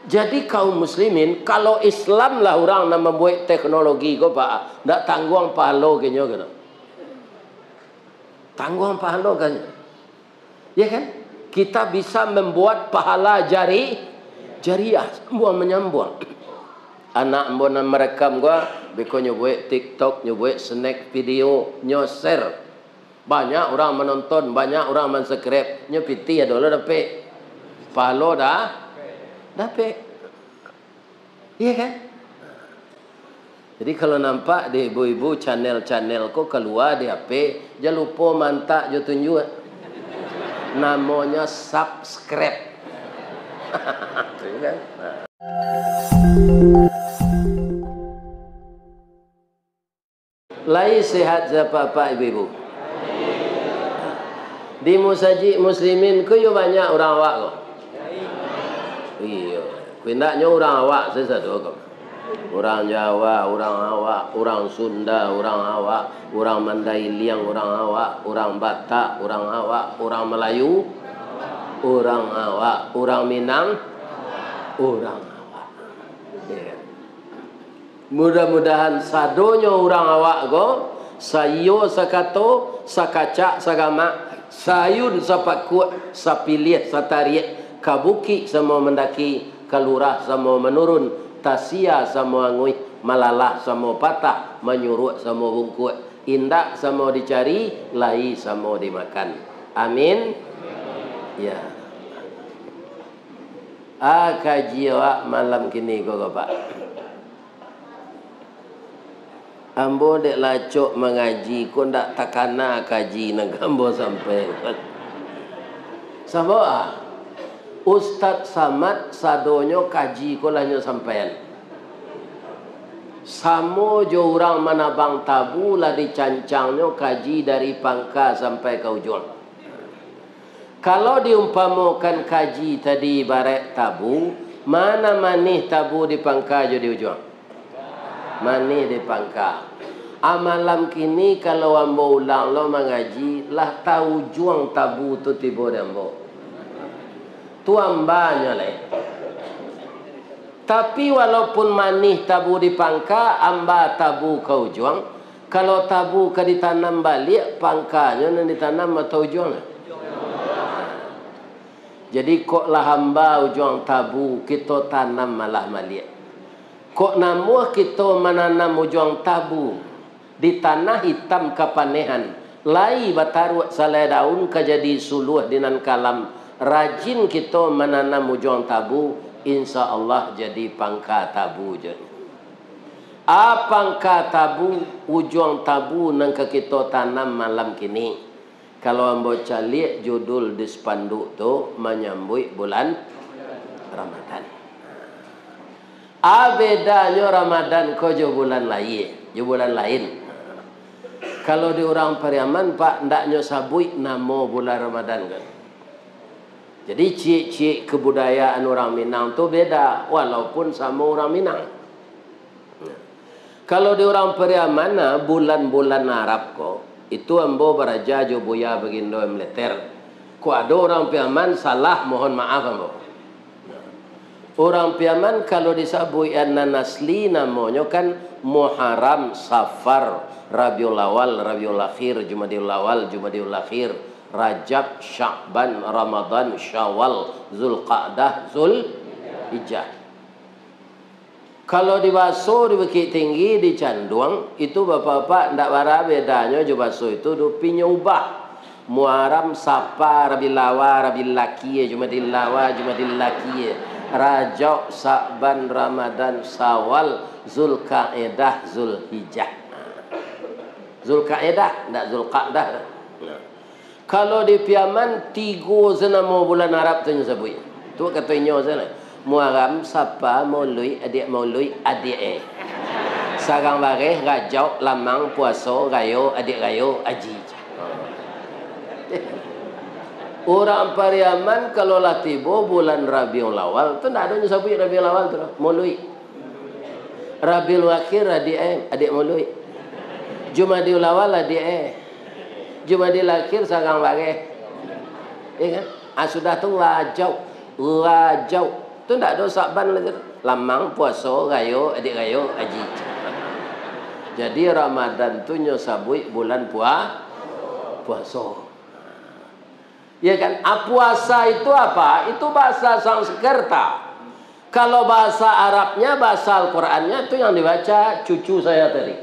Jadi kaum muslimin, kalau Islam lah orang nak membuat teknologi ko pak, ndak tanggung pahala kenyo kena. Tanggung pahala kan? Ya kan? Kita bisa membuat pahala jariah, semua menyambung. Anak mbona merekam gua, beko nyobuat TikTok, nyobuat snack video, nyoser. Banyak orang menonton, banyak orang mensubscribe, nyopiti ya dulu dapat pahala dah. Dapat. Iya kan? Jadi kalau nampak di ibu-ibu channel-channel ko keluar di HP, jangan lupa mantak jo tunjuk. Namanya subscribe. Kan? Lai sehat siapa pak ibu-ibu? Di musajid muslimin ko yo banyak orang awak ko. Iya. Pindahnya orang awak sesatu kok. Orang Jawa, orang awak, orang Sunda, orang awak, orang Mandailing, orang awak, orang Batak, orang awak, orang Melayu, orang awak, orang Minang, orang awak. Ya. Mudah-mudahan sadonyo orang awak go, sayo sakato, sakacak sagama, sayun sapakut, sapilih, satariek, kabuki semua mendaki, kalurah sama menurun, tasia sama ngui, malalah sama patah, menyuruh sama bungkuk, indak sama dicari, lai sama dimakan. Amin. Ya. Kaji awak malam kini kau pak. Ambo dek lacok mengaji, kau ndak takana kaji nak ambo sampai. Sama Ustaz Samad sadonyo kaji ko lanyo sampean. Samo jo orang manabang tabu lah dicancangnya kaji dari pangka sampai ke ujung. Kalau diumpamakan kaji tadi barek tabu, mana manih tabu di pangka jo di ujung? Manih di pangka. Amalam kini kalau ambo ulang lo mengaji lah tahu juang tabu tu tibo ambo. Tuan banyak leh. Tapi walaupun manih tabu di pangka, amba tabu kau juang. Kalau tabu ke ditanam balik, pangkanya nan ditanam atau juang. Jadi kok lah hamba ujuang tabu, kita tanam malah balik. Kok namuah kita menanam ujuang tabu di tanah hitam kepanehan. Lai bataruat salai daun kejadi suluh dinan kalam. Rajin kita menanam ujung tabu, insya Allah jadi pangka tabu je. Pangka tabu, ujung tabu nang kita tanam malam kini. Kalau ambo calik judul di spanduk tu menyambut bulan Ramadan. Bedanya Ramadan ko jo bulan lain, jo bulan lain. Kalau di orang Pariaman pak ndaknya sabui namo bulan Ramadan kan. Jadi cik-cik kebudayaan orang Minang tu beda walaupun sama orang Minang. Kalau di orang Pariaman bulan-bulan Arab ko itu ambo beraja jo buya bagindo meleter. Ko ada orang Pariaman salah mohon maaf ambo. Orang Pariaman kalau disabui annan asli namanya kan Muharram, Safar, Rabiul Awal, Rabiul Akhir, Jumadil Awal, Jumadil Akhir, Rajab, Sya'ban, Ramadan, Syawal, Zulqa'dah, Zulhijjah. Kalau di baso di Bukit Tinggi di Canduang itu bapak-bapak ndak bara bedanya jo baso itu dupinya ubah. Muharram, Safar, Rabiul Awal, Rabiul Akhir, Jumadil Awal, Jumadil Akhir, Rajab, Sya'ban, Ramadan, Syawal, Zulqa'dah, Zulhijjah. Zulqa'dah ndak Zulqa'dah. Kalau di Piaman tiga senama bulan Arab tu nyebut. Tu katanya sana. Muharram, Safar, Maulid, adik Maulid, adik Sarang bareh, Rajab, Lamang, Puasa, Rayo, adik Rayo, Haji. Orang Pariaman kalau lah tiba bulan Rabiul Awal tu tak ada nyebut Rabiul Awal tu. Maulid. Rabiul Akhir adik Maulid. Jumadil Awal adik Jumadil Akhir sarang bareh. Ya kan? Sudah tu Rajab Tu ndak ada Saban lagi. Lamang puasa gayo adik gayo haji. Jadi Ramadan tu nyo sabui bulan puasa. Ya kan? Puasa itu apa? Itu bahasa Sanskerta. Kalau bahasa Arabnya, bahasa Al-Qur'annya itu yang dibaca cucu saya tadi.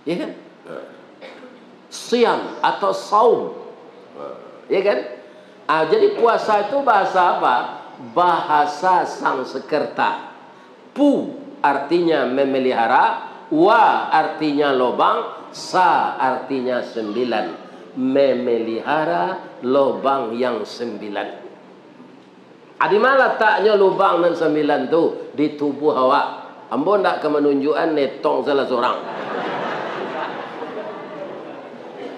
Ya kan? Siam atau saum. Ya kan? Jadi puasa itu bahasa apa? Bahasa Sanskerta. Pu artinya memelihara, wa artinya lobang, sa artinya 9. Memelihara lobang yang 9. Di mana letaknya lubang dan 9 tu? Di tubuh awak. Ambo nak ke menunjukkan netong salah seorang.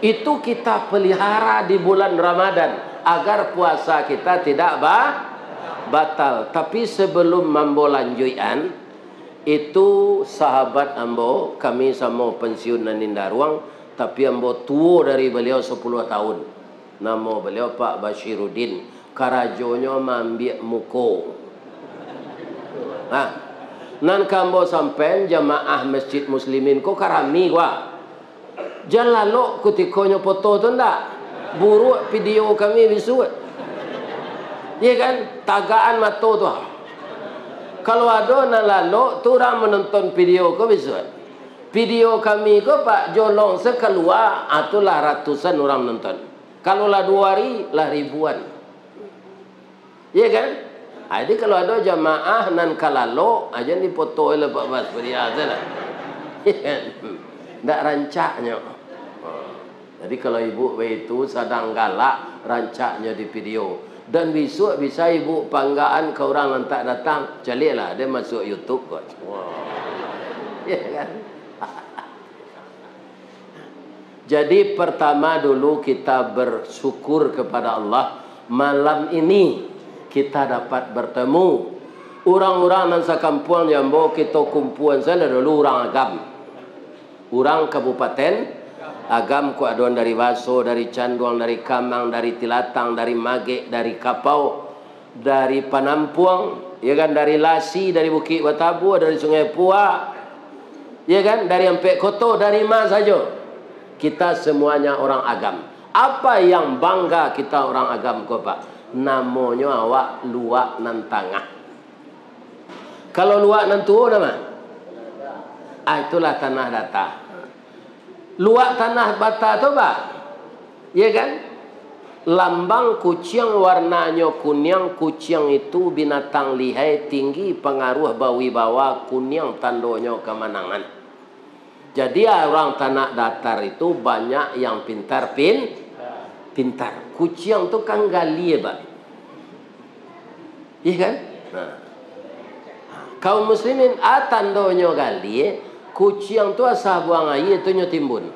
Itu kita pelihara di bulan Ramadan agar puasa kita tidak batal. Tapi sebelum ambo lanjutkan, itu sahabat ambo, kami sama pensiun Naninda Ruang, tapi ambo tua dari beliau 10 tahun. Nama beliau Pak Bashiruddin. Karajonyo mambik muko. Nan kambo sampai jamaah masjid muslimin ko karami gua. Jalalo kutikonyo foto tu ndak. Buruk video kami bisu. Iya kan? Tagaan mato tu. Kalau ada nan lalu tu orang menonton video ko bisu. Video kami ko Pak Jolong sekeluar atulah ratusan orang nonton. Kalau lah 2 hari lah ribuan. Iya kan? Jadi kalau ada jamaah nan kalalo aja dipoto oleh Pak Mas Priya sana. Ndak rancaknya. Jadi kalau ibu itu sedang galak rancaknya di video. Dan besok bisa ibu panggaan ke orang yang tak datang, calilah dia masuk YouTube kok. Wow. Iya kan? Jadi pertama dulu kita bersyukur kepada Allah malam ini kita dapat bertemu orang-orang nan sakampuan yang bawa kita kumpulan saya dulu orang agam, orang kabupaten agam ku adon dari Baso, dari Canduang, dari Kamang, dari Tilatang, dari Mage, dari Kapau, dari Panampuang, ya kan, dari Lasi, dari Bukit Watabu, dari Sungai Pua, ya kan, dari Ampek Koto, dari mana saja. Kita semuanya orang agam. Apa yang bangga kita orang agam ko Pak? Namanya awak luak nan tangah. Kalau luak nan tuo nama? Itulah tanah data. Luak tanah bata tu Pak? Ya kan? Lambang kucing warnanya kuning. Kucing itu binatang lihai tinggi pengaruh bawi-bawa kuning tandonya kemenangan. Jadi orang tanah datar itu banyak yang pintar. Kucing tu kan gali Pak. Iya kan? Nah. Kaum muslimin tandonya gali, kucing tu asal buang air itu timbun.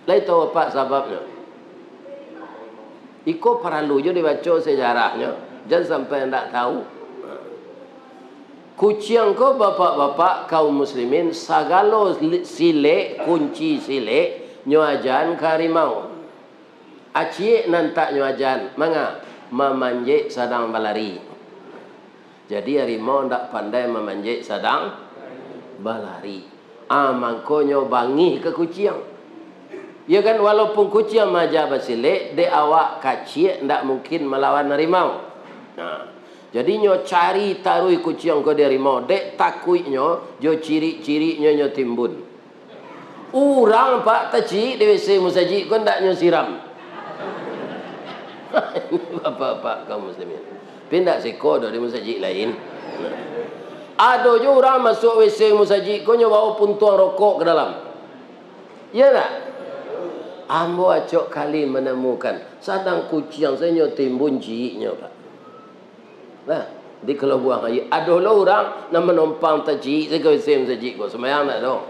Lai tahu apa sebabnya? Iko perlu je dibaca sejarahnya. Jangan sampai tidak tahu. Kucing ko bapak-bapak kaum muslimin sagalo sile kunci sile nyoajan karimau. Acie nantak nyoajan manga memanjik sadang balari. Jadi harimau ndak pandai memanjik sadang balari. Mangkonyo bangi ke kucing. Ya kan, walaupun kucing maja basile de awak kacik ndak mungkin melawan harimau. Nah, jadi nyo cari tarui kucing ko dari harimau, dek takuinyo jo ciri-cirinya nyo timbun. Urang Pak taci di WC musajid ko ndak nyo siram. Bapak-bapak kaum muslimin. Pindah seko dari musajid lain. Ada jo orang masuk WC musajid ko nyo bawa puntuang rokok ke dalam. Ya tak? Ambo acok kali menemukan sadang kucing saya nyo timbun cirinya Pak. Nah, di kalau buang air, ada orang nak menumpang taji, saya kau sem taji kau semayang tak tahu.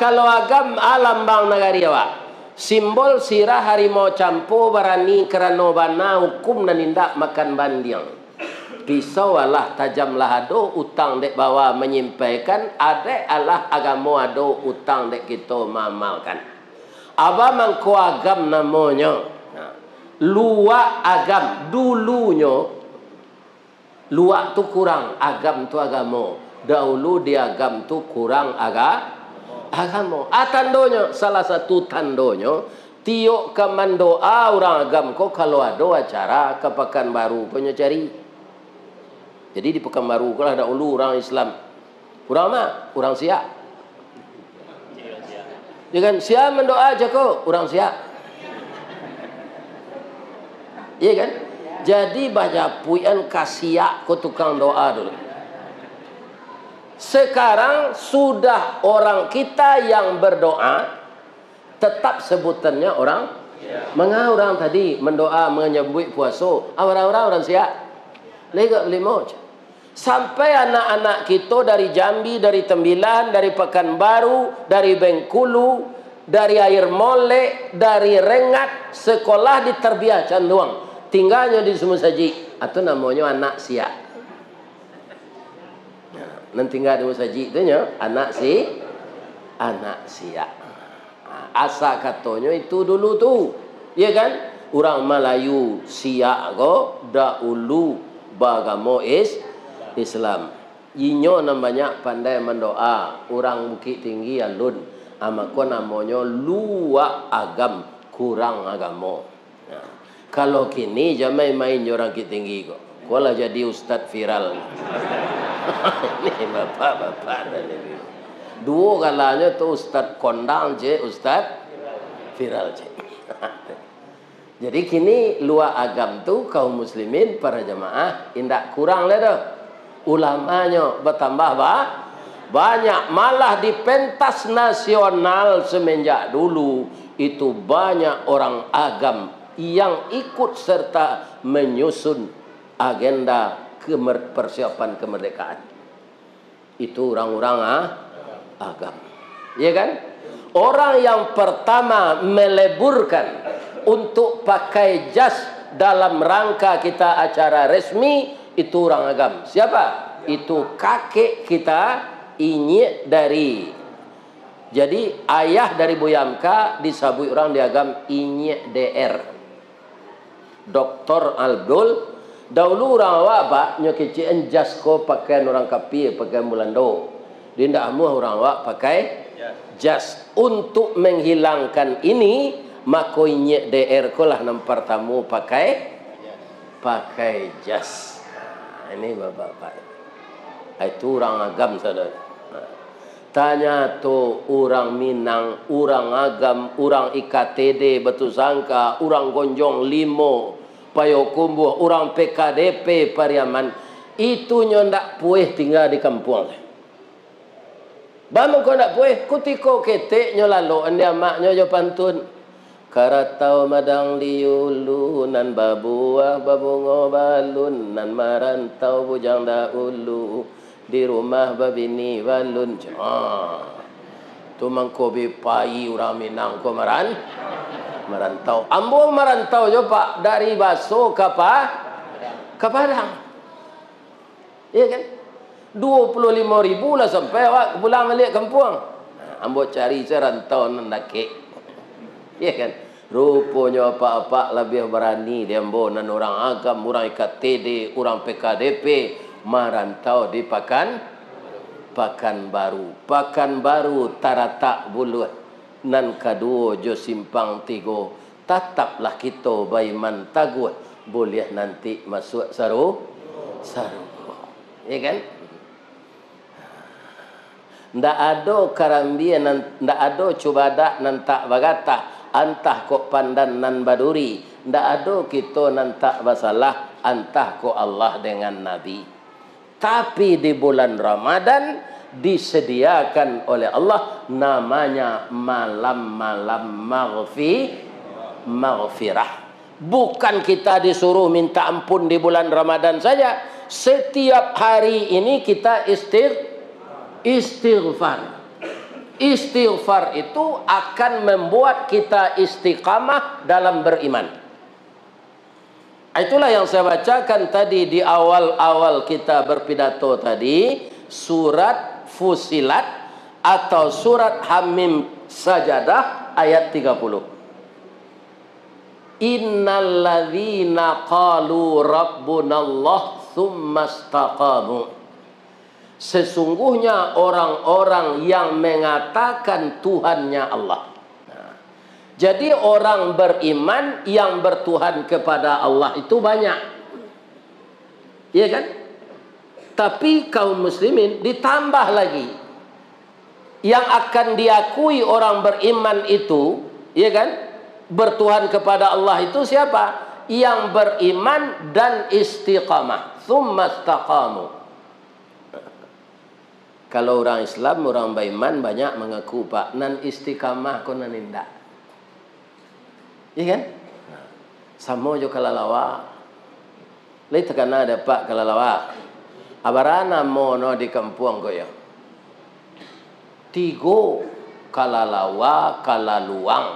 Kalau agam alam bang negari awak, simbol sirah harimau campo berani kerana bana hukum dan nindak makan bandiang. Pisau Allah tajamlah ado utang dek bawa menyimpaikan adek Allah agamo ado utang dek kita mamalkan. Aba mangko agam namanya. luak agam. Dulunya luak tu kurang, agam tu agama. Dahulu di agam tu kurang agama. Tandonya, salah satu tandonya, tiok ke mandoa orang agam ko kalau ada acara ke Pekanbaru ko cari. Jadi di Pekanbaru ko lah dahulu orang Islam. Orang mana? Orang Siak. Jangan Siak mendoa aja ko, orang Siak. Iya kan? Jadi banyak puyan kasiak ko tukang doa dulu. Sekarang sudah orang kita yang berdoa tetap sebutannya orang orang tadi mendoa menyambut puasa. Orang Siak. Lega limo. Sampai anak-anak kita dari Jambi, dari Tembilan, dari Pekanbaru, dari Bengkulu, dari Air Molek, dari Rengat, sekolah di Terbiah Canduang. Tinggalnya di Semusaji. Atau namanya anak Siak. Nanti tinggal di Semusaji itu anak Siak. Asa katanya itu dulu tu. Ya kan? Orang Melayu Siak ko dahulu bagamo Islam. Inyo namanya pandai mendoa. Orang Bukit Tinggi alun. Ama ko namanya luak agam kurang agama. Kalau kini jamai main orang Bukit Tinggi kok. Kau lah jadi ustaz viral. Ini bapak-bapak dan ibu. Dua kalanya tu ustaz kondang je, ustaz viral je. Jadi kini luar agam tu kaum muslimin para jemaah indak kurang lah dah. Ulamanya bertambah banyak, malah di pentas nasional semenjak dulu itu banyak orang agam yang ikut serta menyusun agenda persiapan kemerdekaan. Itu orang-orang agam. Ya kan? Orang yang pertama meleburkan untuk pakai jas dalam rangka kita acara resmi itu orang agam. Siapa? Itu kakek kita Inyek dari. Jadi ayah dari Boyamka disabui orang di agam Inyek DR. Dr. Abdul. Dahulu orang awak pak nyokician jas ko pakaian orang kapir, pakaian Mulando. Dia ndak amuh orang awak pakai jas. Untuk menghilangkan ini, maka Inyek DR ko lah nampak tamu pakai jas. Ini bapak-bapak. Itu orang agam saudara. Tanya tu orang Minang, orang agam, orang IKTD, Batu Sangka, orang Gonjong Limo, Payokumbuh, orang PKDP Pariaman, itu ndak puih tinggal di kampung. Bama kau ndak puih, kutiko ketek nyolalo anda maknya jo pantun. Karatau madang liulu nan babuah babungo balun nan marantau bujang daulu di rumah babini balun. Tu mangkobi pai orang Minang ko merantau. Ambo merantau jo pak dari Baso ke Padang. Iya kan? 25.000 lah sampai awak pulang balik kampung. Ambo cari serantau nan dake. Iya kan? Rupanya apa-apa lebih berani dia ambo nan orang agam, orang IKTD, orang PKDP merantau di Pekanbaru. Pekanbaru taratak buluh nan kedua jo simpang tigo. Tetaplah kita baiman taguh boleh nanti masuk saru. Ya kan? Ndak ada karambian, ndak ada cubada nan tak bagata. Antah kok pandan nan baduri. Ndak ada kita nan tak masalah. Antah kok Allah dengan Nabi. Tapi di bulan Ramadan disediakan oleh Allah namanya malam-malam maghfirah. Bukan kita disuruh minta ampun di bulan Ramadan saja. Setiap hari ini kita istighfar. Istighfar itu akan membuat kita istiqamah dalam beriman. Itulah yang saya bacakan tadi di awal-awal kita berpidato tadi. Surat Fusilat atau surat Hamim Sajadah ayat 30. Innal ladzina qalu rabbunallah tsumma istaqamu. Sesungguhnya orang-orang yang mengatakan Tuhannya Allah. Nah, jadi orang beriman yang bertuhan kepada Allah itu banyak. Iya kan? Tapi kaum muslimin ditambah lagi. Yang akan diakui orang beriman itu, iya kan? Bertuhan kepada Allah itu siapa? Yang beriman dan istiqamah. Tsumma istaqamu. Kalau orang Islam, orang beriman banyak mengaku pak nan istiqamah ko nan indah. Iya kan? Samo jo kalalawa. Lai takana ada pak kalalawa. Abarana mo no di kampung ko yo. Tigo kalalawa kalaluang.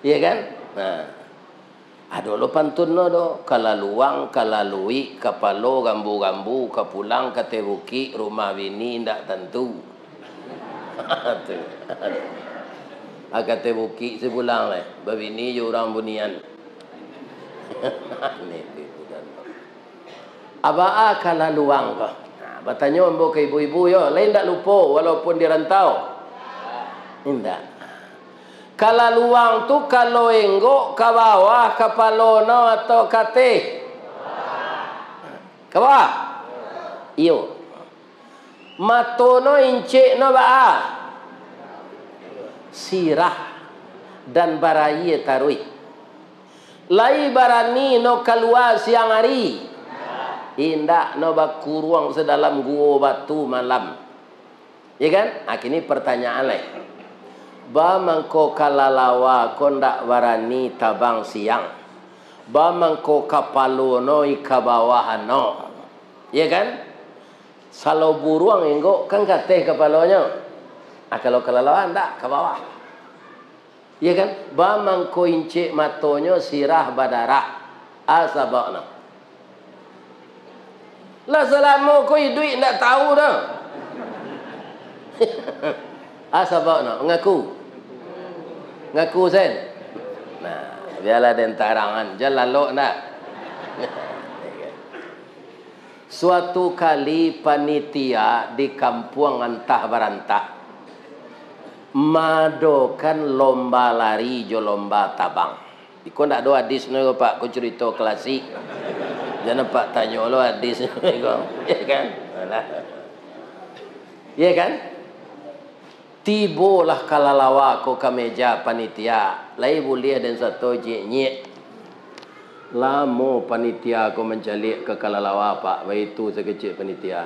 Iya kan? Nah. Ado lo pantun no do kalaluang kalalui kapalo gambu-gambu kapulang katebuki rumah bini ndak tentu. Akatebuki sebulang le babini yo orang bunian. Aba kalaluang ko. Bertanya ambo ke ibu-ibu yo, lain tak lupa walaupun di rantau. Indah. Kalaluang tu kalau enggok ke bawah kapalono atau kate? Ke bawah. Iyo. Matono incik no ba? Sirah dan barai tarui. Lai barani no keluar siang hari. Indak no bakuruang sedalam gua batu malam. Ya kan? Kini pertanyaan lain. Ba mangko kalalawa ko ndak warani tabang siang. Ba mangko kapalono ikabawahano. Ya kan? Kalau buruang enggo kan kateh kapalonya. Kalau kalalawa ndak ke bawah. Ya kan? Ba mangko incik matonyo sirah badarah. Asabana. Lah selama kau duit nak tahu dah. Asabak nak ngaku. Ngaku sen. Nah, biarlah den tarangan jalan lo nak. Suatu kali panitia di kampung antah barantah madokan lomba lari jo lomba tabang. Iko ndak do hadis no Pak, ko cerita klasik. Jangan Pak tanya lo hadis kau, ya kan? Ya kan? Tibolah kalalawa ko kameja panitia. Lai boleh dan satu je lamo panitia ko mencalik ke kalalawa Pak. Itu sekecil panitia.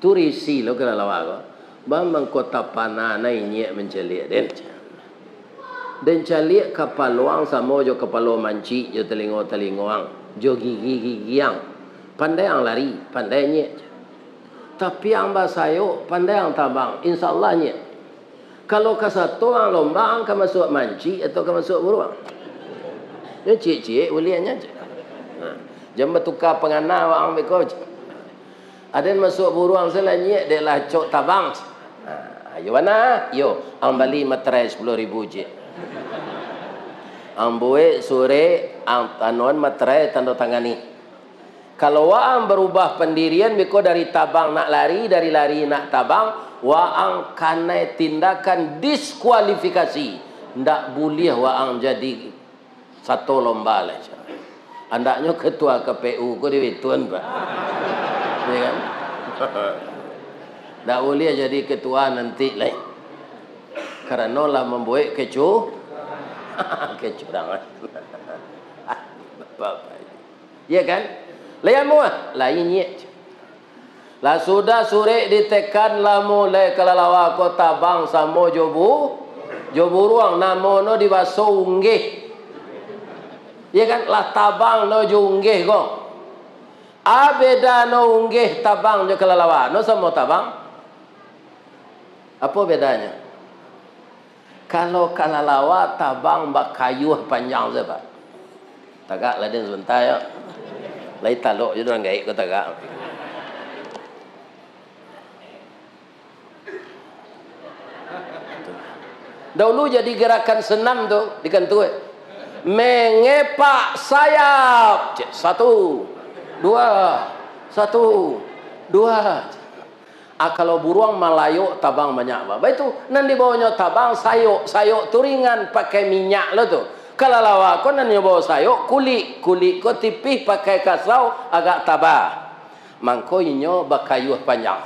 Turisi lo kalalawa ko. Bambang kota panah na inyek mencalik den. Dan calik kapaluang sama jo kapalo manci jo telingo-telingoang jo gigi-gigiang pandai yang lari pandai nyek tapi yang basayo pandai yang tabang insyaallah nyek kalau ke satu ang lomba ang ka masuk manci atau ka masuk buruang ya cik-cik uliannya jam bertukar pengana ang beko ada yang masuk buruang sela nyek dek lah cok tabang ayo mana yo ang bali materai 10,000 je amboe sore anuan materai tanda tangani. Kalau waang berubah pendirian biko dari tabang nak lari, dari lari nak tabang, waang kanai tindakan diskualifikasi. Ndak boleh waang jadi satu lomba lah. Andaknya ketua KPU ko diwituan Pak. Ya kan? Ndak boleh jadi ketua nanti lah. Karena lah membuat kecurangan. Bapak. Ya kan? Layamu lainnya. Lah sudah sore ditekan lamu le kalalawa kota bang samo jobu ruang namono dibaso unggih. Ya kan? Lah tabang no jo unggih ko. Abeda no unggih tabang jo kalalawa. No samo tabang. Apa bedanya? Kalau kalalawa tabang bak kayu panjang je Pak. Tagak lah den sebentar ya. Lai talok je orang gaik ko tagak. Dahulu jadi gerakan senam tuh di Kantue. Mengepak sayap. Satu, dua, satu, dua. Kalau buruang Malayo tabang banyak apa itu nanti bawanya tabang sayok turingan pakai minyak lo tuh. Kalau lawa ko nanti bawa sayok kulit ko tipih pakai kasau agak tabah. Mangko inyo bakayu panjang.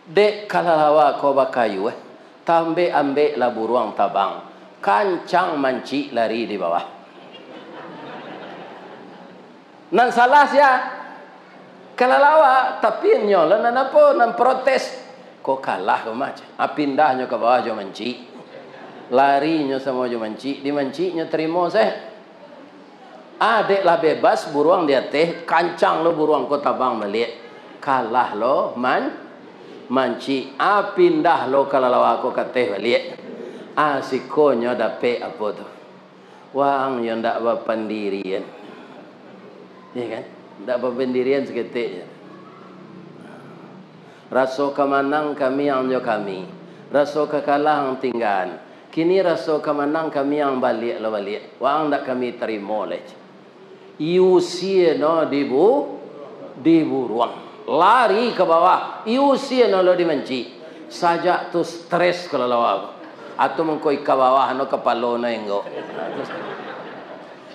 Dek kalau lawa ko bakayu tambe ambe lah buruang tabang. Kancang manci lari di bawah. Nan salah sia. Kalau lawa tapi nyola nan apa nan protes. Kok kalah ko macam. Pindahnya ke bawah jo manci. Larinya sama jo manci, di mancinya terima saya. Adek lah bebas buruang dia teh, kancang lo buruang ko tabang balik. Kalah lo manci. Pindah lo kalau lawa ko kateh balik. Sikonya dapat apa tu? Wang yang tak berpendirian. Ya kan? Tak berpendirian seketik je. Rasa kemenang kami yang jo kami. Rasa kekalah yang tinggal. Kini rasa kemenang kami yang balik lo balik. Wang tak kami terima leh. Iusia no diburuang. Lari ke bawah. Iusia no lo dimenci. Sajak tu stres kalau lawa. Atau mengkoi ke bawah no kepala no enggo.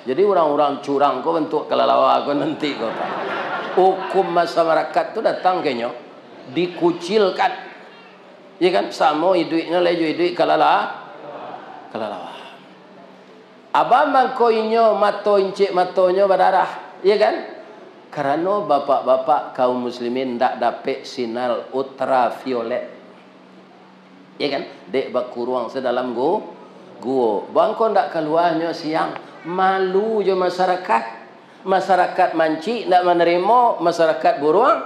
Jadi orang-orang curang ko bentuk kelalawa ko nanti ko. Hukum masyarakat tu datang kenyo dikucilkan. Ya kan samo duitnya lejo duit kalalawa. Abang mangkoinyo mato incik matonyo berdarah. Ya kan? Karena bapak-bapak kaum muslimin ndak dapat sinar ultraviolet. Ya kan? Dek bakuruang sedalam gua. Bangko ndak keluarnya siang. Malu je masyarakat. Masyarakat manci ndak menerima, masyarakat buruang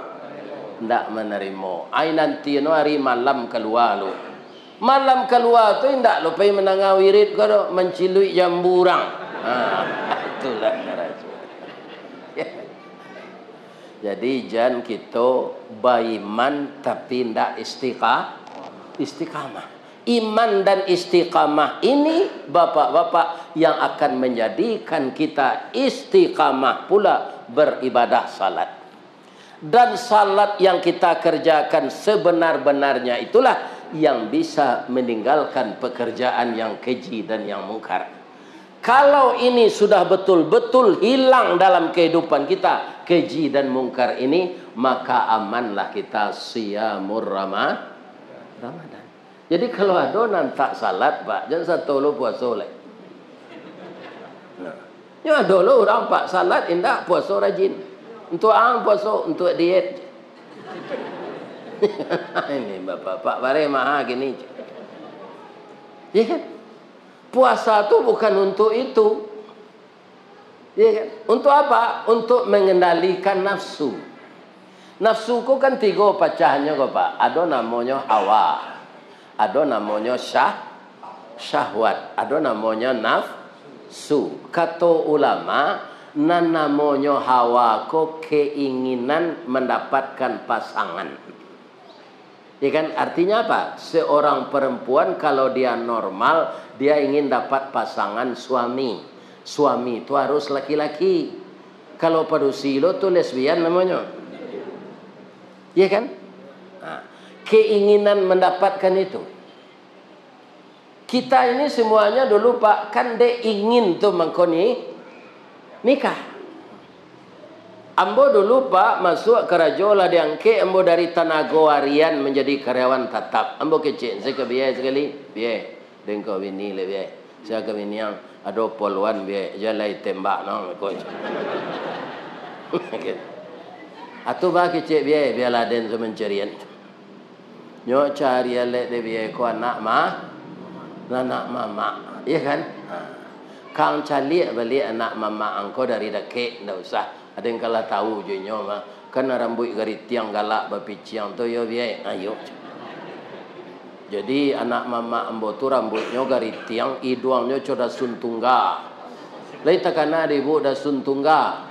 ndak menerima. Ai nanti no hari malam keluar lu. Malam keluar tu ndak lu pai menangau wirid ko mencilui jamburang. Itulah cara. Jadi jangan kita beriman tapi ndak istiqamah. Iman dan istiqamah ini bapak-bapak yang akan menjadikan kita istiqamah pula beribadah salat. Dan salat yang kita kerjakan sebenar-benarnya itulah yang bisa meninggalkan pekerjaan yang keji dan yang mungkar. Kalau ini sudah betul-betul hilang dalam kehidupan kita, keji dan mungkar ini, maka amanlah kita siyamur Ramadan. Jadi kalau ada nantak salat pak, jangan satu lo puasa leh. Ya ada lo orang pak salat indah puasa rajin. Untuk puasa untuk diet. Ini bapak bare maha gini. Ya kan? Puasa tu bukan untuk itu. Ya kan? Untuk apa? Untuk mengendalikan nafsu. Nafsu ku kan tiga pecahnya kok pak. Ada namanya hawa. Ada namanya syahwat, ada namanya nafsu. Kata ulama, namanya hawa ko keinginan mendapatkan pasangan. Ya kan artinya apa? Seorang perempuan kalau dia normal, dia ingin dapat pasangan suami. Suami itu harus laki-laki. Kalau pedofilo itu lesbian namanya. Ya kan? Keinginan mendapatkan itu. Kita ini semuanya dulu pak kan dia ingin tuh mengkoni nikah. Ambo dulu pak masuk ke Rajola diangke ambo dari tenaga harian menjadi karyawan tetap. Ambo kecil saya ke biaya sekali biaya dengko bini le biaya. Saya ke bini yang ada poluan biaya jalai tembak no coach. Atau bah kecil biaya biar laden semencarian. Nyo cari elek de biaya ko anak mama, iya kan? Kang cari balik anak mama angko dari deket, ndak usah. Ada yang kalah tahu je nyo mah. Kan rambut garis tiang galak bapiciang tu yo biaya, ayo. Jadi anak mama ambo tu rambutnya garis tiang, hidungnya coda suntungga. Lain takana ibu dah suntungga.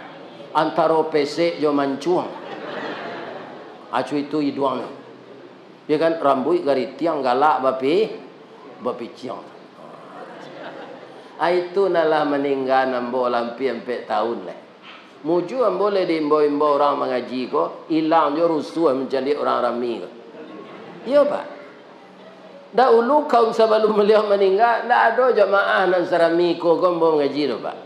Antara pesek jo mancuang. Acu itu hidungnya. Ya kan rambut garis tiang galak bapi berpiciang. Itu nalah meninggal nambo lampi 4 tahun lah. Muju am boleh diimbo-imbo orang mengaji ko, hilang je rusuh menjadi orang rami ko. Ya Pak. Dahulu kaum sebelum beliau meninggal, tak ada jemaah nan serami ko gombo mengaji tu Pak.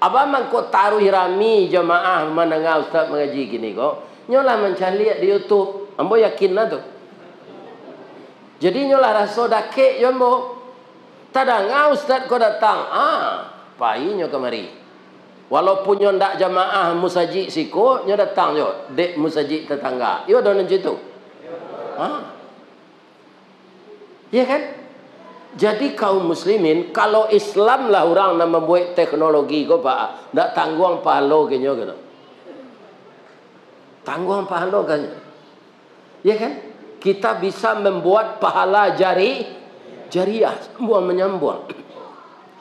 Abang man ko taruh rami jemaah menengah ustaz mengaji gini ko, nyolah mencari di YouTube. Ambo yakin lah tu. Jadi nyolah rasa dakek jombo. Tadang ustaz ko datang. Painya kemari. Walaupun nyo ndak jamaah musajid siko, nyo datang yo dek musajid tetangga. Yo don situ. Ya kan? Jadi kaum muslimin, kalau Islam lah orang nak membuat teknologi ko Pak, ndak tanggung pahala ke nyo gitu. Tanggung pahala kan. Ya kan? Kita bisa membuat pahala jariah, semua menyambung.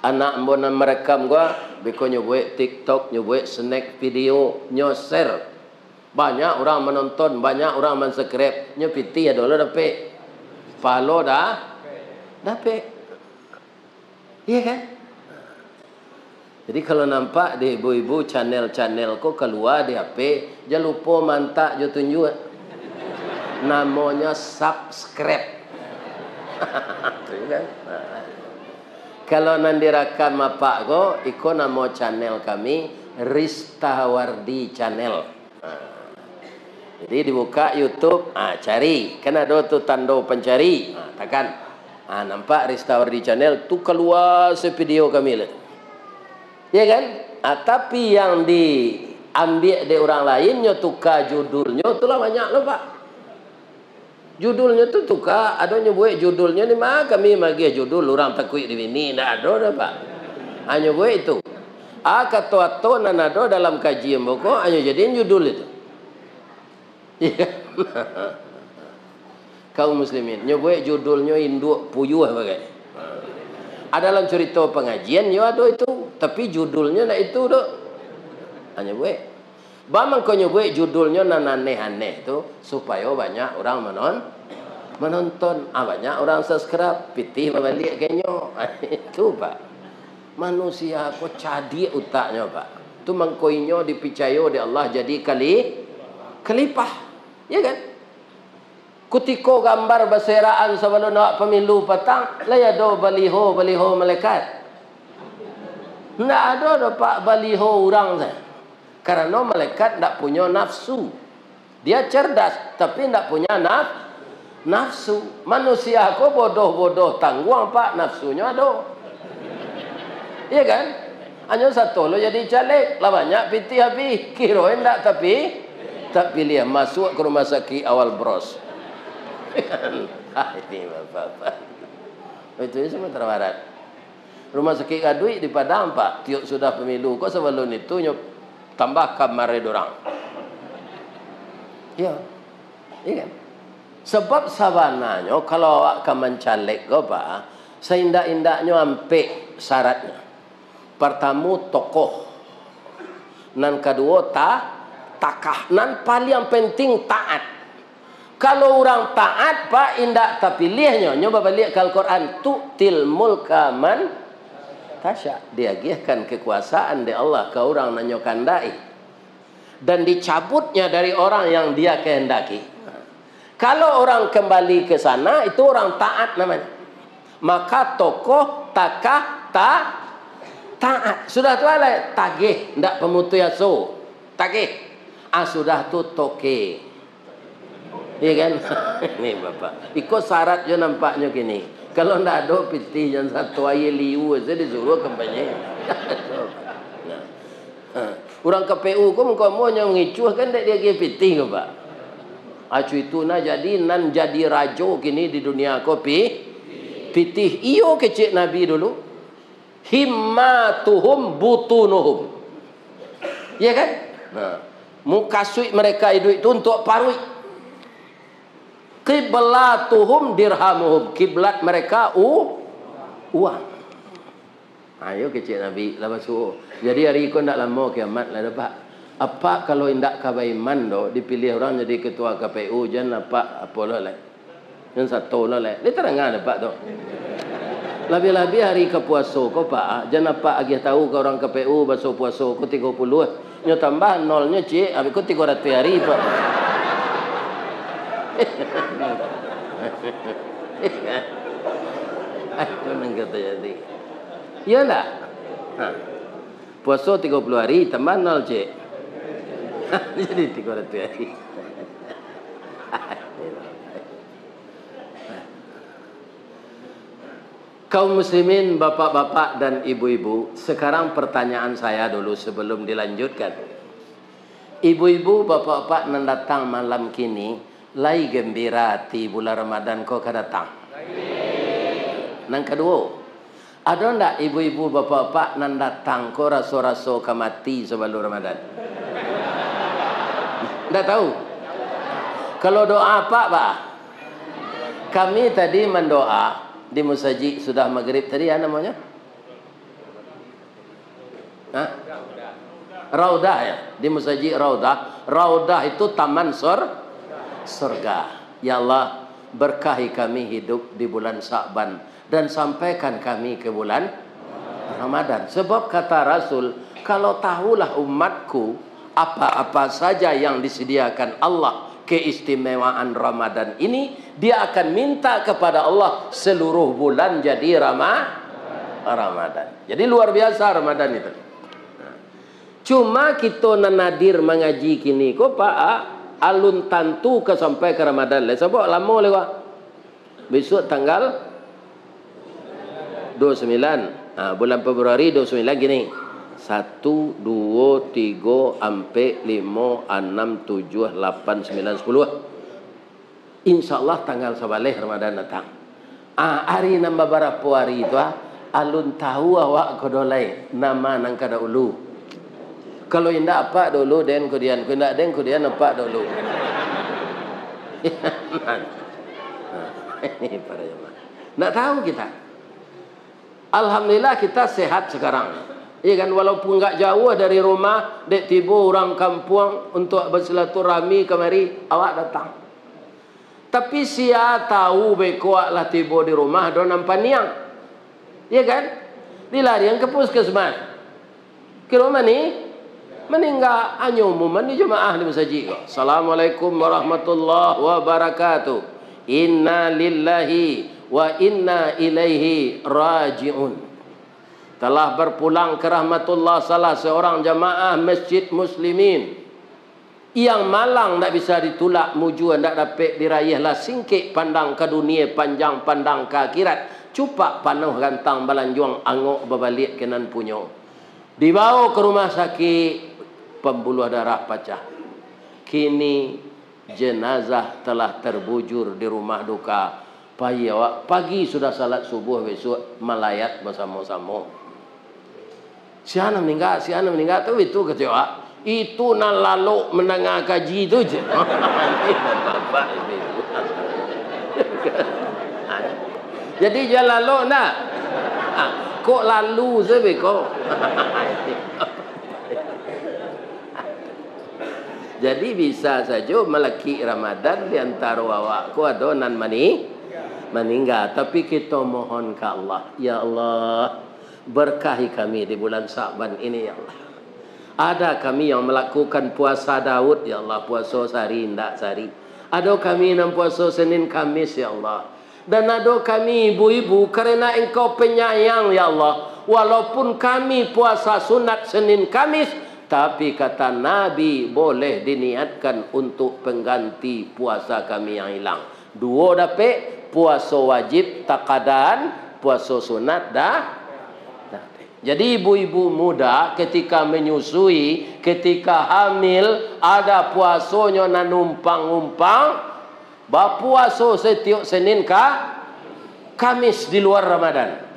Anak mbona merekam gua, beko nyobuat TikTok, nyobuat snack video, nyo share. Banyak orang menonton, banyak orang mensubscribe. Nyo piti ya dulu dapat. Pahala dah dapat. Iya kan? Jadi kalau nampak di ibu-ibu channel-channel ko keluar di HP, jangan lupa mantak jo tunjuk. Namanya subscribe. Kan? Kalau nanti rakam apa ko, iko nama channel kami Ristawardi Channel. Jadi dibuka YouTube, cari, kan ada tu tanda pencari, tekan, nampak Ristawardi Channel, tu keluar video kami lah. Ya kan? Tapi yang diambil dari orang lain, nyo tukar judulnya, itulah banyak loh Pak. Judulnya tu tukar, ada buat judulnya ni mah kami bagi judul orang takui di sini, ndak ada dah Pak. Hanya buat itu. Kata-kata nan ada dalam kajian buku, hanya jadiin judul itu. Ya. Kaum muslimin, nyo buat judulnya induk puyuh bagai. Ada dalam cerita pengajian nyo ada itu, tapi judulnya nak itu dah. Hanya buat. Bamang kau nyebut judulnya nan aneh-aneh tu supaya banyak orang menonton, banyak orang subscribe, pitih balik kenyo. Itu Pak. Manusia ko cadi utaknya Pak. Tu mangkoinyo dipicayo di Allah jadi kelipah. Ya kan? Kutiko gambar berseraan sebelum nak pemilu petang, layado baliho malaikat. Ndak ada Pak baliho orang saya. Karena malaikat tidak punya nafsu. Dia cerdas, tapi tidak punya nafsu. Manusia kok bodoh-bodoh tangguang Pak, nafsunya ada. Iya kan? Hanya satu lo jadi caleg, lah banyak piti habis. Kirain tak tapi tak pilih masuk ke rumah sakit awal bros. Ini Bapak. Itu Sumatera Barat. Rumah sakit Kadui di Padang Pak. Tiuk sudah pemilu. Kok sebelum itu tambah kamar dorang. Ya. Iya kan? Sebab sabananya kalau awak mencalek ko Pak, seindak-indaknya ampe syaratnya. Pertama tokoh. Nan kedua takah. Nan paling penting taat. Kalau orang taat Pak indak terpilihnya. Nyoba balik ke Al-Quran, tu'til mulka man tasya, dia giahkan kekuasaan dari Allah ke orang nanyo kandai dan dicabutnya dari orang yang dia kehendaki. Kalau orang kembali ke sana itu orang taat namanya. Maka tokoh taat. Sudah tu lah tagih, ndak pemutu yaso. Tagih. Sudah tu toke. Iya kan? Nih Bapak. Ikut syarat je nampaknya gini. Kalau ndak ada pitih yang satu air liu saja disuruh kampanye. Orang KPU ko muka monya ngicuh kan dia pitih ko Pak. Acu itu jadi nan jadi rajo kini di dunia kopi. Pitih iyo kecik Nabi dulu. Himmatuhum butunuhum. Ya kan? Muka suik mereka itu untuk parui. Qiblatuhum dirhamuhum. Kiblat mereka uang. Ayo kecil Nabi lah masuk. Jadi hari itu tidak lama kiamat lah dapat. Apa kalau indak kabaiman do dipilih orang jadi ketua KPU jangan apa lah. Yang satu lah leh. Dia terangan Pak tu. Lebih-lebih hari ke puasa kau Pak. Jangan Pak agih tahu ke orang KPU basuh puasa kau 30. Nyo tambah nolnya cik. Habis kau 300 hari Pak. Memang kata jadi. Iyalah. Puasa 30 hari tambah nol cik. Jadi 300 hari. Kaum muslimin, bapak-bapak dan ibu-ibu, sekarang pertanyaan saya dulu sebelum dilanjutkan. Ibu-ibu, bapak-bapak yang datang malam kini, lai gembira ti bulan Ramadan kau kedatang. Yang kedua, ada ndak ibu-ibu, bapak-bapak yang datang kau raso-raso kamati sebelum Ramadan? Ndak tahu? Kalau doa apa, Pak? Kami tadi mendoa di Musaji sudah maghrib tadi ya namanya? Hah? Raudah ya, di Musaji Raudah. Raudah itu taman surga. Ya Allah, berkahi kami hidup di bulan Sya'ban dan sampaikan kami ke bulan Ramadan. Sebab kata Rasul, kalau tahulah umatku apa-apa saja yang disediakan Allah keistimewaan Ramadan ini, dia akan minta kepada Allah seluruh bulan jadi Ramadan. Jadi luar biasa Ramadan itu. Cuma kita nadir mengaji kini ko Pak alun tantu ke sampai ke Ramadan le. Sebab lama lewat. Besok tanggal 29. Bulan Februari 29 gini. 1, 2, 3, 4, 5, 6, 7, 8, 9, 10. InsyaAllah tanggal sebalih Ramadan datang. Hari nambah berapa hari itu alun tahu awak kodolai nama nang kada ulu. Kalau indak apa dulu den kemudian, kalau indak den kemudian apa dulu. Ini para jemaah. Nak tahu kita. Alhamdulillah kita sehat sekarang. Ya kan, walaupun enggak jauh dari rumah, dek tiba orang kampung untuk bersilaturahmi kemari, awak datang. Tapi sia tahu beko lah tiba di rumah do nampak niang. Ya kan? Dilarian ke puskesmas. Ke rumah ni meninggal hanya umuman di jemaah di masjid. Assalamualaikum warahmatullahi wabarakatuh. Inna lillahi wa inna ilaihi raji'un. Telah berpulang ke rahmatullah salah seorang jamaah masjid muslimin yang malang tak bisa ditulak muju tak dapat diraihlah singkik pandang ke dunia panjang pandang ke akhirat cupak panuh gantang balanjuang angok berbalik kenan punyo dibawa ke rumah sakit pembuluh darah pecah. Kini jenazah telah terbujur di rumah duka. Pagi sudah salat subuh, besok melayat bersama-sama. Siapa meninggal tu itu kecewa. Itu nak lalu mendengar kaji tu je. Jadi jangan lalu nak. Kok lalu sebe kok. Jadi bisa saja melaki Ramadan di antara awak ko ada nan meninggal. Tapi kita mohon ke Allah, ya Allah, berkahi kami di bulan Sya'ban ini ya Allah. Ada kami yang melakukan puasa Daud ya Allah, puasa sehari ndak sehari. Ada kami yang puasa Senin Kamis ya Allah. Dan ada kami ibu-ibu karena Engkau penyayang ya Allah, walaupun kami puasa sunat Senin Kamis, tapi kata Nabi boleh diniatkan untuk pengganti puasa kami yang hilang. Dua dapat puasa wajib takadan, puasa sunat dah. Jadi ibu-ibu muda ketika menyusui, ketika hamil, ada puasanya na numpang-numpang, berpuasa setiap Senin Kamis di luar Ramadan.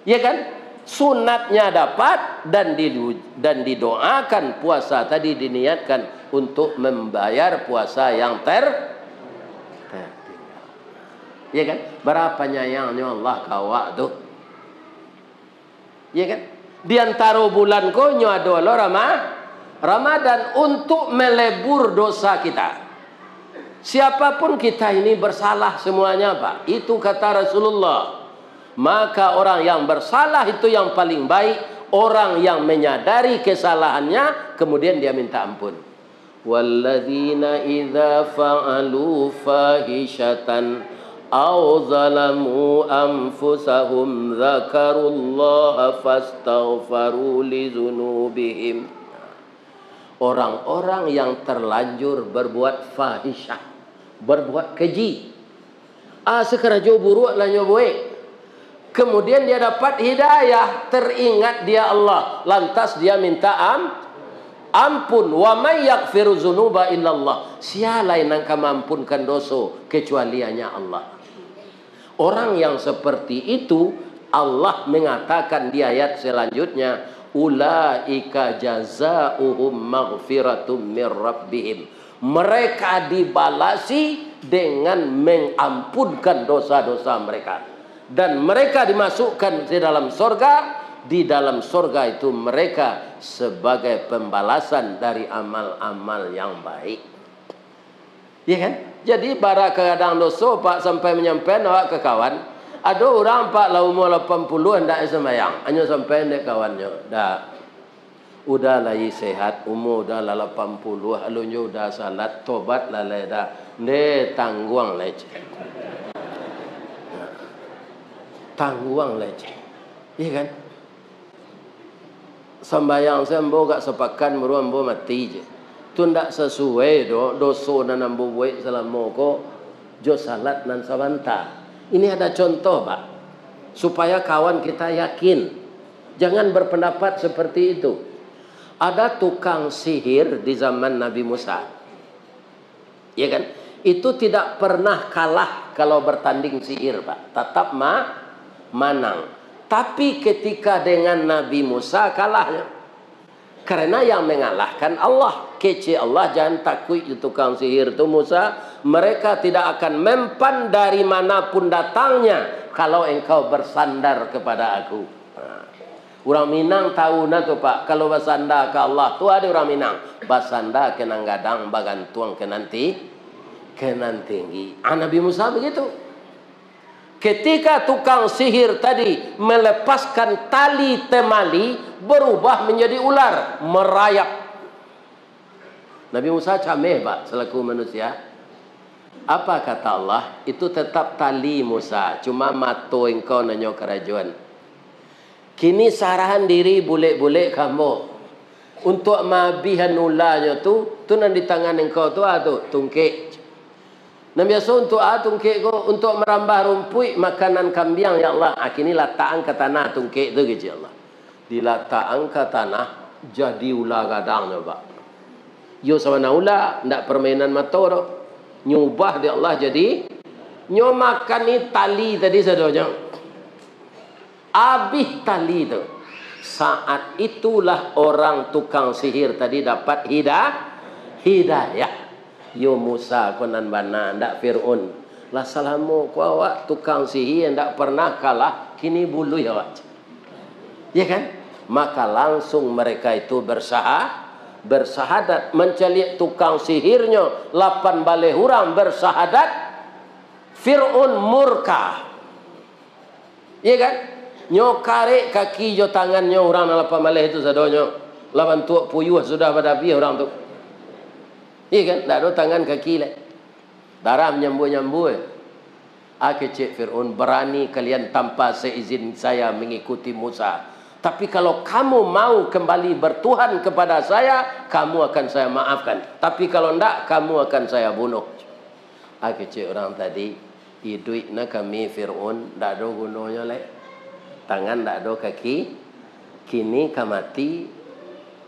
Ya kan? Sunatnya dapat dan didoakan puasa tadi diniatkan untuk membayar puasa yang tertinggal. Ya kan? Berapa nyayangnya Allah kawak tu. Ya kan? Di antara bulan konyo adalah Ramadan untuk melebur dosa kita. Siapapun kita ini bersalah semuanya, Pak. Itu kata Rasulullah. Maka orang yang bersalah itu yang paling baik. Orang yang menyadari kesalahannya, kemudian dia minta ampun. Walladzina idza fa'alu fahishatan aw zalamu anfusahum dzakarullaha fastaghfaru lidzunubihim. Orang-orang yang terlanjur berbuat fahisyah, berbuat keji. Sekerajo buruk lah nyoboe. Kemudian dia dapat hidayah, teringat dia Allah, lantas dia minta ampun. Wa may yaghfiru dzunuba illallah. Siapa yang mampunkan dosa kecuali hanya Allah. Orang yang seperti itu Allah mengatakan di ayat selanjutnya, ulaika jazaohum maghfiratum mir rabbihim. Mereka dibalasi dengan mengampunkan dosa-dosa mereka, dan mereka dimasukkan di dalam surga. Di dalam surga itu mereka sebagai pembalasan dari amal-amal yang baik. Ya kan? Jadi para kadang dosa Pak sampai menyampaikan awak ke kawan. Ada orang Pak lah umur 80 hendak sembahyang. Hanya sampai nek kawannya. Dah. Udah lagi sehat, umur udah 80, alunnya udah salat, tobat lah dah. Ne tangguang leceh. Tangguang leceh. Iya kan? Sembayang sembo gak sepakan merumbo mati je. Tu ndak sesuai dosa nan ambo buat selama ko jo salat nan sabanta. Ini ada contoh, Pak. Supaya kawan kita yakin. Jangan berpendapat seperti itu. Ada tukang sihir di zaman Nabi Musa. Ya kan? Itu tidak pernah kalah kalau bertanding sihir, Pak. Tetap menang. Tapi ketika dengan Nabi Musa kalahnya. Karena yang mengalahkan Allah. Kece Allah, jangan takut tukang sihir itu Musa. Mereka tidak akan mempan dari manapun datangnya kalau engkau bersandar kepada aku. Orang Minang tahu na tu Pak. Kalau bersandar ke Allah tu ada orang Minang. Bersandar ke nang gadang bagantuang ke nanti. Ke nanti tinggi. Nabi Musa begitu. Ketika tukang sihir tadi melepaskan tali temali, berubah menjadi ular, merayap. Nabi Musa cameh, Pak, selaku manusia. Apa kata Allah? Itu tetap tali Musa, cuma mato engkau nanyo kerajaan. Kini sarahan diri boleh-boleh kamu. Untuk mabihan ularnya tu nan di tangan engkau tu tungkik. Dan biasa untuk tungkik ko untuk merambah rumput makanan kambing ya Allah. Kini lataan ke tanah tungkik tu gitu Allah. Dilataan ke tanah jadi ular gadangnya, Pak. Yo sama na ular ndak permainan motor. Nyubah dia Allah jadi nyo makan ni tali tadi sadonya. Habis tali tu. Saat itulah orang tukang sihir tadi dapat hidayah. Yo Musa konan bana ndak Fir'aun. Lah salamu ku awak tukang sihir ndak pernah kalah, kini bulu ya awak. Ya kan? Maka langsung mereka itu bersahadat mencari tukang sihirnya 8 balai hurang bersahadat. Fir'aun murka. Ya kan? Nyo karek kaki jo tangannya orang 8 balai itu sadonyo. Lawan tuak puyuh sudah pada pi orang tu. Iya kan? Tak ada tangan kaki lah. Darah menyambut-nyambut. Kecik Fir'aun, berani kalian tanpa seizin saya mengikuti Musa. Tapi kalau kamu mau kembali bertuhan kepada saya, kamu akan saya maafkan. Tapi kalau tidak, kamu akan saya bunuh. Kecik orang tadi, hidup kami Fir'aun, tak ada gunanya lah. Tangan tak ada kaki. Kini kamati,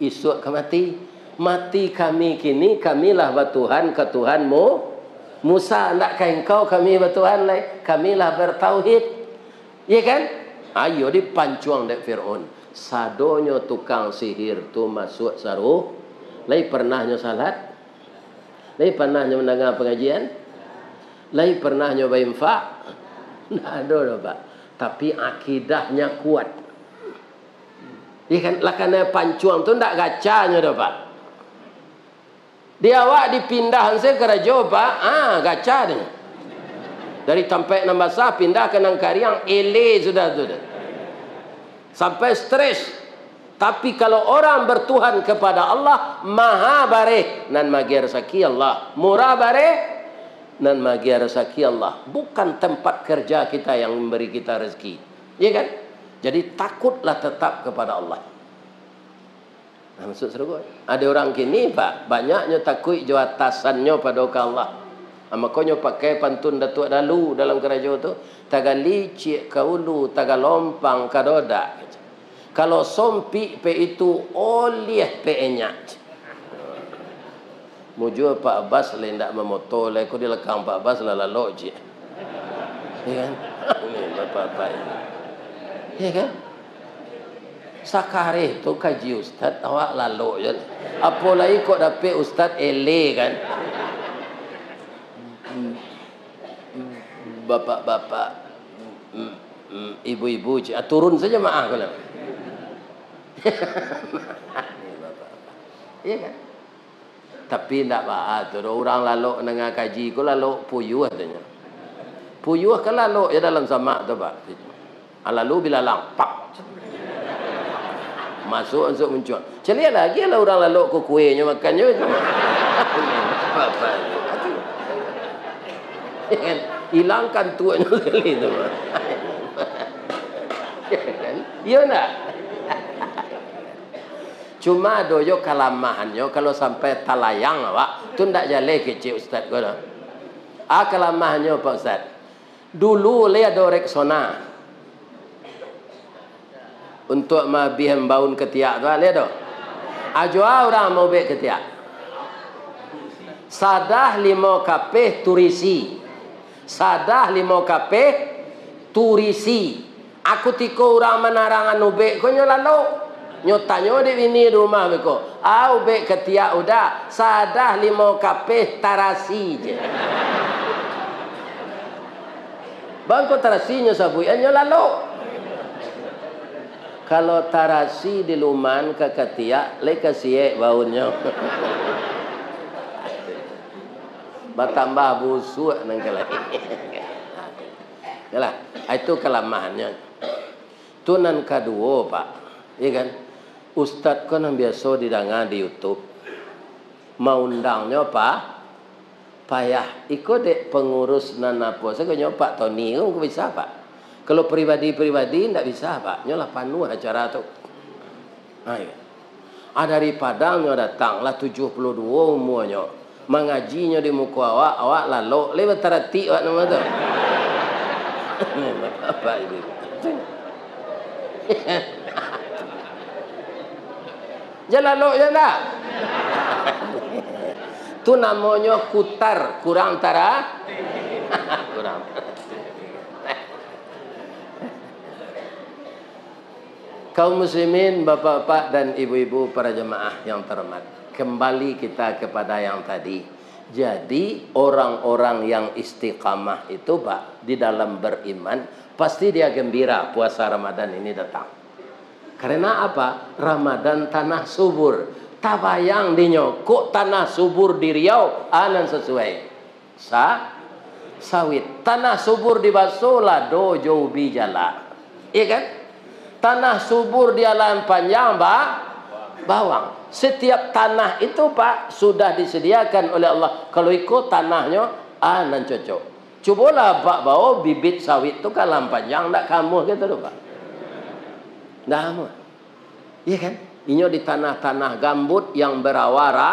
esok kamati. Mati kami kini, kamilah bertuhan ke Tuhanmu. Musa, nak engkau kami bertuhan lai. Kamilah bertauhid. Ya kan? Ayo dipancuang dek Fir'aun. Sadonyo tukang sihir tu masuk saruh. Lai pernahnya salat. Lai pernahnya mendengar pengajian. Lai pernahnya berinfak. Tak ada dah, Pak. Tapi akidahnya kuat. Ya kan? Lah karena pancuang tu tak gacanya dah, Pak. Dia awak dipindah saya kerajo pak. Gaca dia. Dari Tampek Nambasa pindah ke Nangkariang, ele sudah tu. Sampai stres. Tapi kalau orang bertuhan kepada Allah, maha bareh nan magi rezeki Allah, murah bareh nan magi rezeki Allah. Bukan tempat kerja kita yang memberi kita rezeki. Ya kan? Jadi takutlah tetap kepada Allah. Maksud seru. Ada orang kini pak, banyaknya takut jo atasannya pada Allah. Makanya pakai pantun Datuk Dalu dalam kerajaan tu, tagali cik kaulu, tagalompang kadoda. Kalau sompi pe itu oleh pe enyak. Mujur Pak Abbas lain tak memotol, aku dilekang Pak Abbas lah lalok je. Ya kan? Ini bapak-bapak ini. Ya kan? Sakare tu kaji ustaz awak lalok je. Apalagi kok dapat ustaz ele kan. Bapak-bapak, ibu-ibu je. Turun saja maaf kalau. Iya kan? Tapi tak apa tu orang lalok dengan kaji ko lalok puyuh katanya. Puyuh kan lalok ya dalam sama tu pak. Lalu bila lampak masuk muncul. Celia lagi lah orang lalok ko kuenya makannya. Apa? Hilangkan tuanya sekali tu. Iya nak? Cuma doyo kelamahannya kalau sampai talayang awak tu ndak jale kecil ustaz ko dah. Kelamahannya Pak Ustaz. Dulu le ada Rexona. Untuk mabih baun ketiak tu le ada. Ajwa orang mau bek ketiak. Sadah 5 kapeh turisi. Sadah 5 kapeh turisi. Aku tiko orang menarangan ubek ko nyolalo. Nyotanyo di ini rumah beko. Ubek ketiak udah. Sadah 5 kapeh tarasi je. Bangko tarasinya sabui nyolalo. Kalau tarasi di luman ke ketiak le kasiek baunnya. Bertambah busuk nang kelai. Yalah, itu kelemahannya. Tunan kedua, Pak. Iya kan? Ustaz kan yang biasa didengar di YouTube. Mau undangnya Pak payah ikut dek pengurus nan apa. Saya kata Pak Tony kan bisa Pak. Kalau pribadi-pribadi tidak bisa Pak. Nyolah penuh acara tu. Iya. Dari Padangnya datanglah 72 umurnya. Mengajinya di muka awak lalu lewat terati awak nama tu. Apa ini? Jalan lo je tak? Tu namanya kutar, kurang tara. Kurang. Kaum muslimin, bapak-bapak dan ibu-ibu para jemaah yang terhormat. Kembali kita kepada yang tadi. Jadi orang-orang yang istiqamah itu Pak, di dalam beriman pasti dia gembira puasa Ramadan ini datang. Karena apa? Ramadan tanah subur. Tabayang dinyo, kok tanah subur di Riau anan sesuai. Sawit. Tanah subur di Basola dojo bijala. Iya kan? Tanah subur di Alam Panjang bawang. Setiap tanah itu Pak sudah disediakan oleh Allah. Kalau ikut tanahnya anan cocok. Cubalah Pak bawa bibit sawit itu kan Alam Panjang ndak kamu gitu loh Pak. Nah, iya kan? Ini di tanah-tanah gambut yang rawa.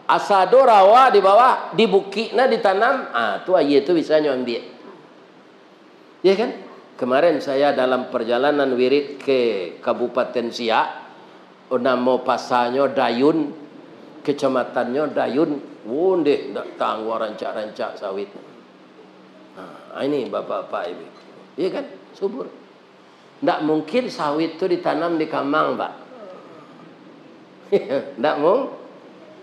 Asado rawa di bawah, di bukitnya ditanam, tu air itu bisa nyambil. Iya kan? Kemarin saya dalam perjalanan wirid ke Kabupaten Siak, nama pasarnya Dayun, kecamatannya Dayun, wondeh tak tangguh rancak-rancak sawit. Ini bapak-bapak ibu. Iya kan? Subur. Tak mungkin sawit itu ditanam di Kamang, Pak.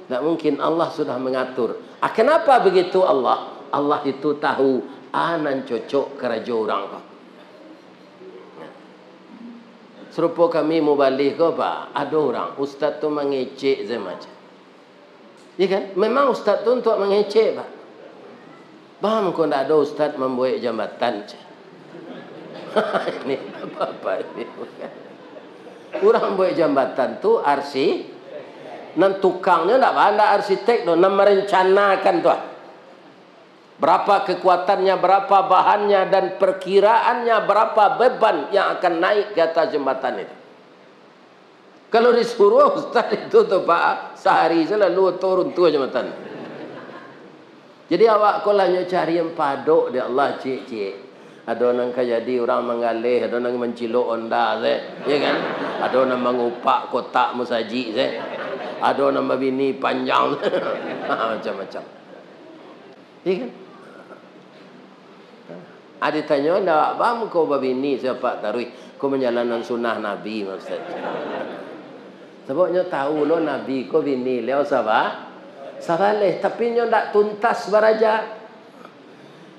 Tak mungkin. Allah sudah mengatur. Kenapa begitu Allah? Allah itu tahu anan cocok kerja orang, Pak. Serupa kami mau balik ke Pak. Ada orang ustaz tu mengecek saya macam. Ya kan? Memang ustaz tu untuk mengecek, Pak. Faham kau tak ada ustaz membuat jambatan. Ini apa-apa ini. Orang buat jambatan tu arsi, nan tukangnya tak ada arsitek tu, nan merencanakan tu. Berapa kekuatannya, berapa bahannya, dan perkiraannya berapa beban yang akan naik ke atas jembatan itu. Kalau disuruh ustaz itu tu Pak, sehari selalu turun tu jembatan. Jadi awak kalau hanya cari yang paduk dia Allah cik-cik. Ada orang jadi orang mengalih, ada orang menciluk onda, ya kan? Ada orang mengupak kotak musajik, ada orang membini panjang, macam-macam. Ya kan? Ada tanya, nak bang kau babini siapa tarui? Kau menjalankan sunnah Nabi, maksud. Sebabnya tahu lo Nabi kau bini leo sahabat, sabaleh, tapi nyo tak tuntas beraja.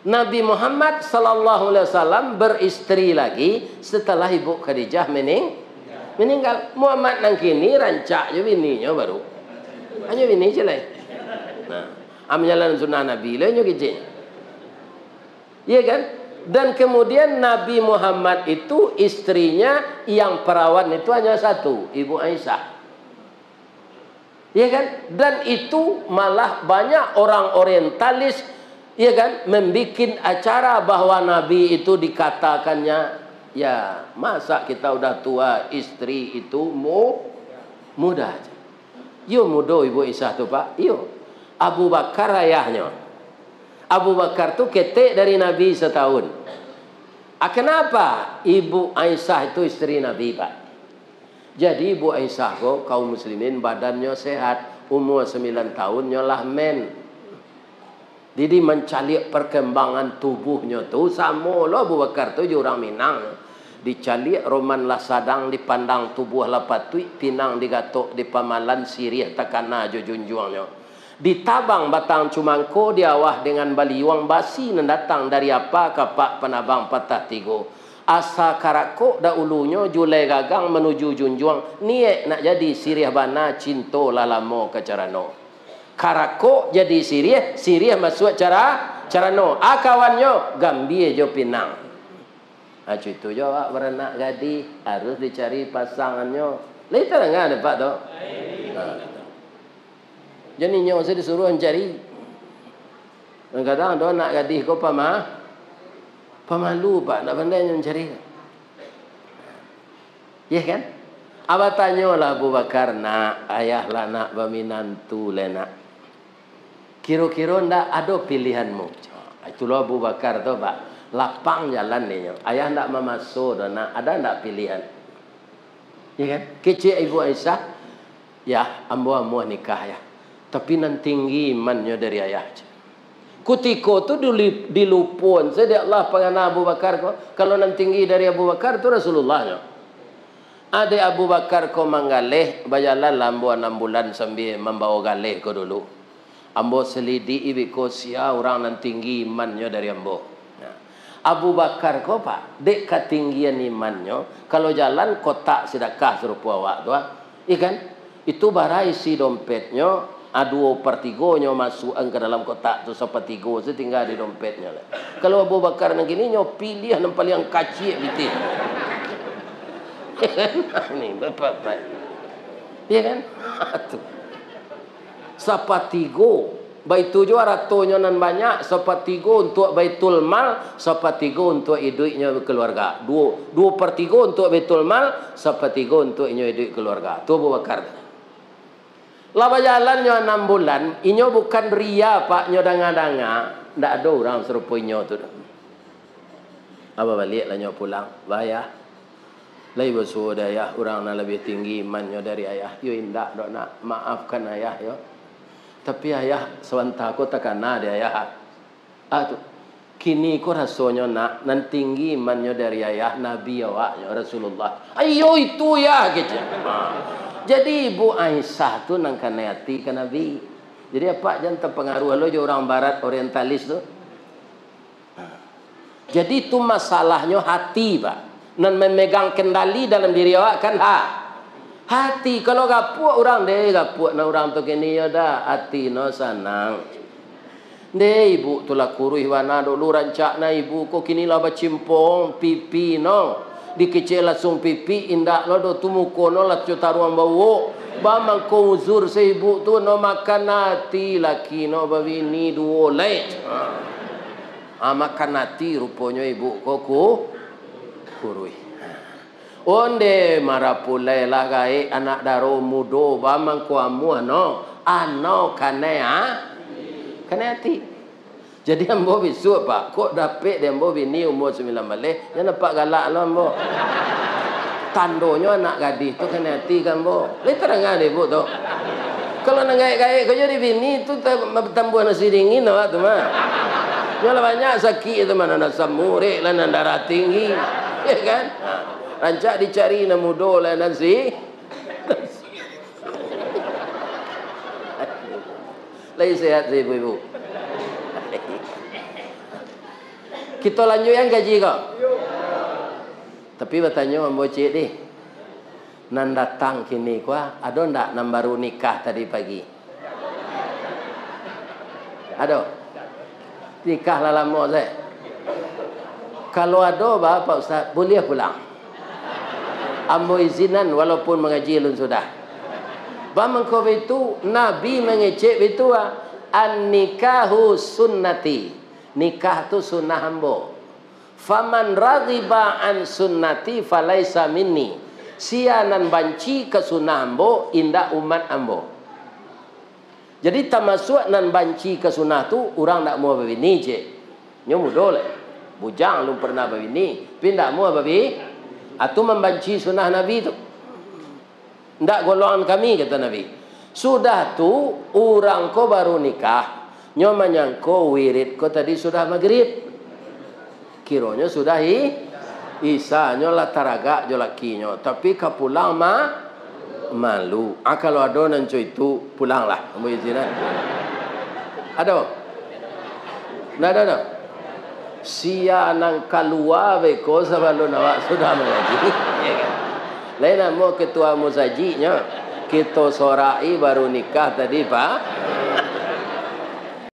Nabi Muhammad sallallahu alaihi wasallam beristri lagi setelah ibu Khadijah meninggal. Muhammad nang kini rancak je bininya baru. Hanya bini je lah. Nah, menjalankan sunnah Nabi lah nyo kecil. Iya kan? Dan kemudian Nabi Muhammad itu istrinya yang perawan itu hanya satu, Ibu Aisyah. Ya kan? Dan itu malah banyak orang orientalis, ya kan, membikin acara bahwa Nabi itu dikatakannya, ya masa kita udah tua istri itu muda aja. Yo muda Ibu Aisyah tu Pak. Yo Abu Bakar ayahnya. Abu Bakar tu ketek dari Nabi setahun. Kenapa Ibu Aisyah itu istri Nabi Pak? Jadi Ibu Aisyah kok kaum muslimin badannya sehat, umur 9 tahun nyolah men. Jadi mencalik perkembangan tubuhnya tu sama lo Abu Bakar tu orang Minang. Dicalik roman lah sadang dipandang tubuh lah patui, pinang digatok di pamalan sirih takana jo junjuangnya. Ditabang batang cumangko diawah dengan baliwang basi nan datang dari apa kapak penabang patah tigo. Asa karakok dah ulunya julai gagang menuju junjuang. Niat nak jadi sirih bana cinto lalamo kecarano. Karakok jadi sirih masuk carano. Kawannya gambir jo pinang. Itu jo beranak gadi harus dicari pasangannya. Lain tak dengar Pak tu. Jadi nyo saya disuruh mencari. Kadang-kadang dia nak gadis kau pemalu Pak, nak pandai mencari. Ya kan? Abah tanyalah Abu Bakar, nak ayah lah nak berminantu lah nak. Kira-kira ndak ada pilihanmu. Itulah Abu Bakar tu Pak. Lapang jalan ni. Ayah ndak memasuk dah nak, ada ndak pilihan? Ya kan? Kecil Ibu Aisyah, ya ambo nikah ya. Tapi nan tinggi imannya dari ayah. Kutiko tu dilupun. Saya Allah pengana Abu Bakar ko. Kalau nan tinggi dari Abu Bakar tu Rasulullahnya. Ada Abu Bakar ko manggaleh. Bajalan lambo 6 bulan sambil membawa galeh ko dulu. Ambo selidi ibi ko sia orang nan tinggi imannya dari ambo. Abu Bakar ko Pak. Dek ketinggian imannya. Kalau jalan kotak sedekah serupa awak tu. Ikan. Itu barai si dompetnya. 2/3 masuk ke dalam kotak tu 1/3 setinggal di dompetnya lah. Kalau Abu Bakar nang gini nyo pilih yang paling kacik bitin. Ni bapak. Ya kan? Tu. 1/3 baitu jo ratonya nan banyak 1/3 untuk baitul mal, 1/3 untuk hidupnya keluarga. 2/3 untuk baitul mal, 1/3 untuk hidup keluarga. Tu Abu Bakar. Lama jalannya 6 bulan, inyo bukan ria Pak, nyo danga-danga. Ndak ada orang serupa inyo tu. Apa balik lah nyo pulang, bayah. Lai bersuruh ayah, orang nak lebih tinggi imannya dari ayah. Yo indak dok nak maafkan ayah yo. Tapi ayah sewentar ko takana dia ayah. Tu. Kini ko rasanya nak nan tinggi imannya dari ayah Nabi awaknya Rasulullah. Ayo itu ya gitu. Jadi Ibu Aisyah tu nang kanayati ke Nabi. Jadi apa jangan terpengaruh lo je orang barat orientalis tu. Jadi itu masalahnya hati Pak. Nan memegang kendali dalam diri awak kan Hati kalau gapuk orang deh, gapuk na orang tu kini ya dah, hati no sanang. Deh ibu tu lah kurui wana dulu rancak na ibu ko kini lah bacimpong pipi no. Dikecil langsung pipi indak lo do tumuko no lah cutaruan bawo. Bamang ko uzur se ibu tu no makan hati laki no babini duo late. Makan hati rupanya ibu ko kurui. Onde marapulai lah gai anak daro mudo bamang ko amu no ano kane hati. Jadi ambo bisu pak kok dapet dia ambo bini umur 9 malih dia nampak galak lo ambo. Tandonyo anak gadis tu kane hati kan ambo. Le terang deh bu tu. Kalau nak gai kau jadi bini tu tambah nasi dingin awak tu mah. Nyolah banyak sakit tu mana nak samurek lah nak darah tinggi. Ya kan? Rancak dicari na mudo lah nasi. Lagi sehat sih ibu-ibu. Kita lanjut yang gaji kau. Tapi bertanya ambo cik ni. Nan datang kini kuah, ada ndak nan baru nikah tadi pagi? Ada. Nikah lah lama saya. Kalau ada Bapak Ustaz, boleh pulang. Ambo izinan walaupun mengaji lun sudah. Bamangko itu Nabi mengecek itu an-nikahu sunnati. Nikah tu sunnah ambo. Faman raghiba an sunnati falaisa minni. Sianan banci ke sunnah ambo indak umat ambo. Jadi termasuk nan banci ke sunnah tu orang tak mau babini je. Nyo mudole. Bujang lu pernah babini, pindak mau babi. Atau membanci sunnah Nabi tu. Ndak golongan kami kata Nabi. Sudah tu orang ko baru nikah. Nyo manyangko wirid ko tadi sudah maghrib. Kironya sudah Isa nyo lah taraga jo lakinyo. Tapi kapulang malu. Kalau ada nanco itu pulanglah. Ambo izinan. Ada? Ndak ada. Sia nang kalua beko sebelum awak sudah mengaji. Lain mau ketua muzajinya kita sorai baru nikah tadi pak.